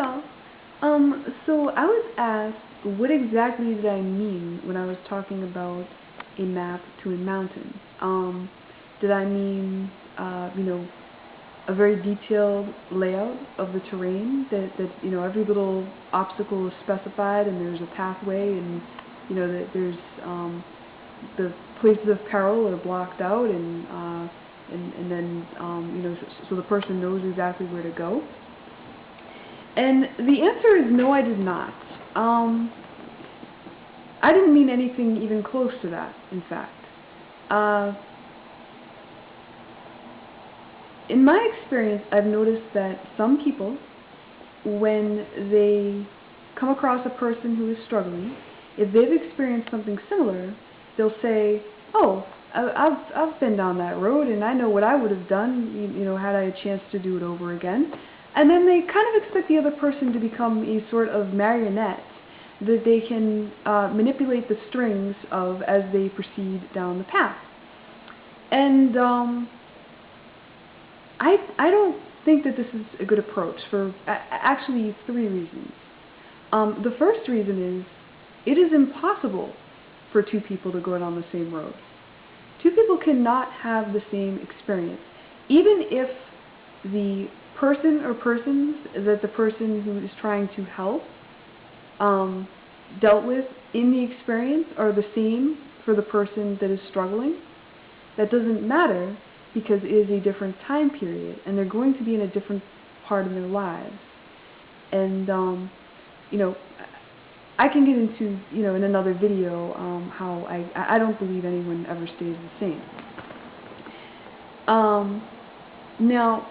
all. So I was asked what exactly did I mean when I was talking about a map to a mountain. Did I mean, a very detailed layout of the terrain that every little obstacle is specified and there's a pathway and, that there's, the places of peril are blocked out and then, so the person knows exactly where to go? And the answer is no, I did not. I didn't mean anything even close to that, in fact. In my experience, I've noticed that some people, when they come across a person who is struggling, if they've experienced something similar, they'll say, oh, I've been down that road and I know what I would have done, had I a chance to do it over again. And then they kind of expect the other person to become a sort of marionette that they can manipulate the strings of as they proceed down the path. And I don't think that this is a good approach for actually 3 reasons. The first reason is it is impossible for 2 people to go down the same road. 2 people cannot have the same experience. Even if the person or persons that the person who is trying to help dealt with in the experience are the same for the person that is struggling, that doesn't matter because it is a different time period and they're going to be in a different part of their lives. And I can get into, in another video, how I don't believe anyone ever stays the same. Now,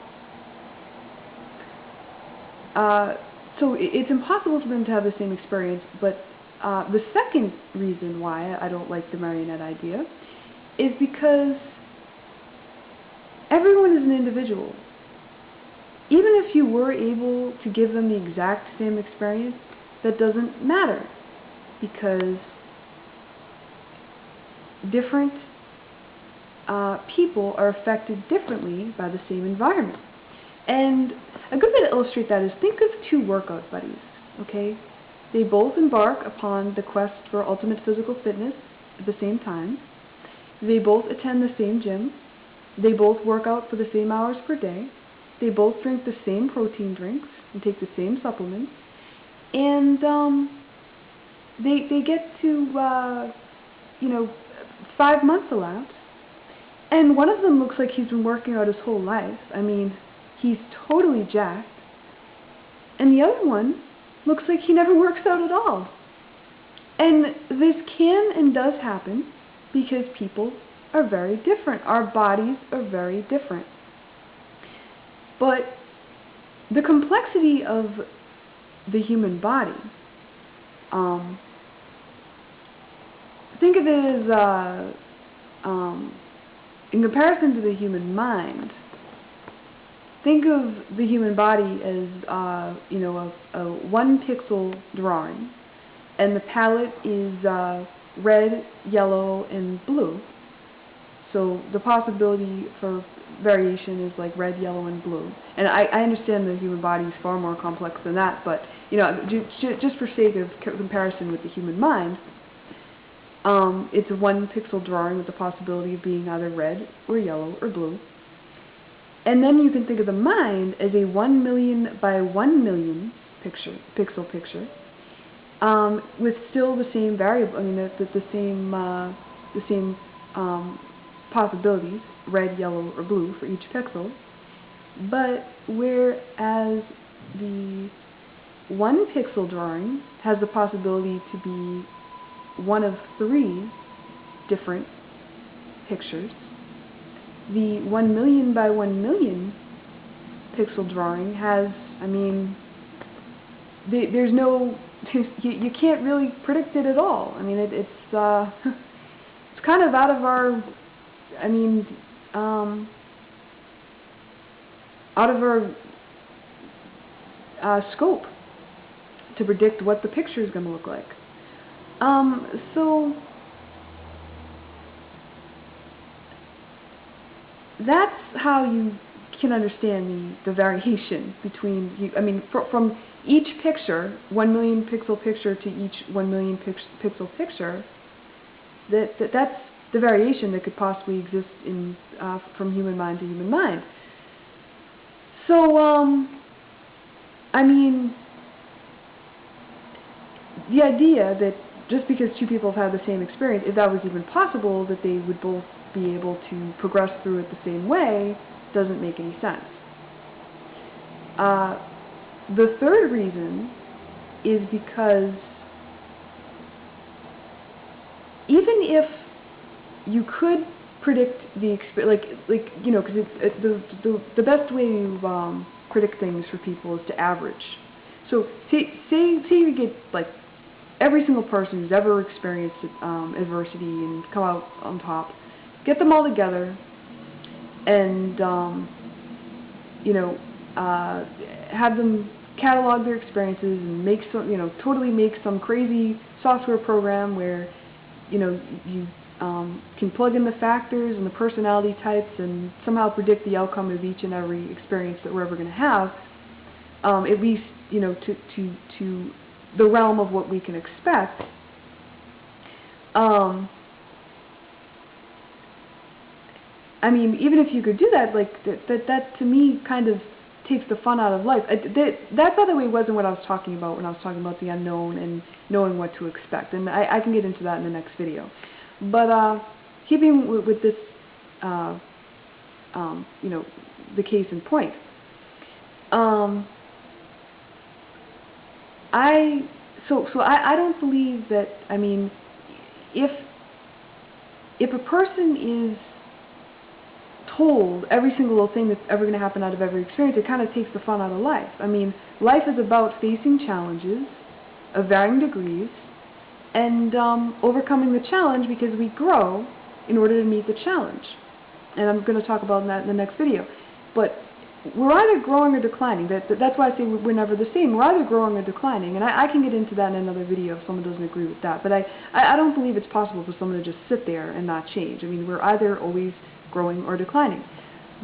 so it's impossible for them to have the same experience, but the second reason why I don't like the marionette idea is because everyone is an individual. Even if you were able to give them the exact same experience, that doesn't matter because different people are affected differently by the same environment. And a good way to illustrate that is think of 2 workout buddies, okay? They both embark upon the quest for ultimate physical fitness at the same time. They both attend the same gym. They both work out for the same hours per day. They both drink the same protein drinks and take the same supplements. And they get to, 5 months elapse. And one of them looks like he's been working out his whole life. I mean, he's totally jacked. And the other one looks like he never works out at all. And this can and does happen because people are very different. Our bodies are very different. But the complexity of the human body, think of it as, in comparison to the human mind, think of the human body as, a 1 pixel drawing, and the palette is red, yellow, and blue. So the possibility for variation is like red, yellow, and blue. And I understand the human body is far more complex than that, but just for sake of comparison with the human mind, it's a 1 pixel drawing with the possibility of being either red or yellow or blue. And then you can think of the mind as a 1 million by 1 million pixel picture, with still the same variable. I mean, the same possibilities, red, yellow, or blue for each pixel. But whereas the 1 pixel drawing has the possibility to be one of 3 different pictures, the 1 million by 1 million pixel drawing has, there's no, you can't really predict it at all. I mean, it's kind of out of our, out of our scope to predict what the picture is going to look like. So that's how you can understand the variation between, I mean, from each picture, 1 million pixel picture to each 1 million pixel picture, that's the variation that could possibly exist in from human mind to human mind. So, I mean, the idea that just because two people have had the same experience, if that was even possible, that they would both be able to progress through it the same way, doesn't make any sense. The third reason is because even if you could predict the experience, like you know, because the best way to predict things for people is to average. So say you get like every single person who's ever experienced adversity and come out on top, get them all together, and you know, have them catalog their experiences and make some, you know, totally make some crazy software program where, you know, you can plug in the factors and the personality types and somehow predict the outcome of each and every experience that we're ever going to have, at least, you know, to the realm of what we can expect. I mean, even if you could do that, like that to me kind of takes the fun out of life. That, by the way, wasn't what I was talking about when I was talking about the unknown and knowing what to expect. And I can get into that in the next video. But keeping with this, you know, the case in point, I don't believe that. I mean, if a person is told every single little thing that's ever going to happen out of every experience, it kind of takes the fun out of life. I mean, life is about facing challenges of varying degrees and overcoming the challenge, because we grow in order to meet the challenge. And I'm going to talk about that in the next video. But we're either growing or declining. That's why I say we're never the same. We're either growing or declining. And I can get into that in another video if someone doesn't agree with that. But I don't believe it's possible for someone to just sit there and not change. I mean, we're either always growing or declining.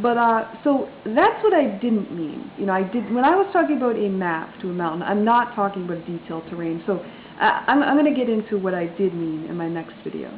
But so that's what I didn't mean. You know, when I was talking about a map to a mountain, I'm not talking about detailed terrain. So I'm going to get into what I did mean in my next video.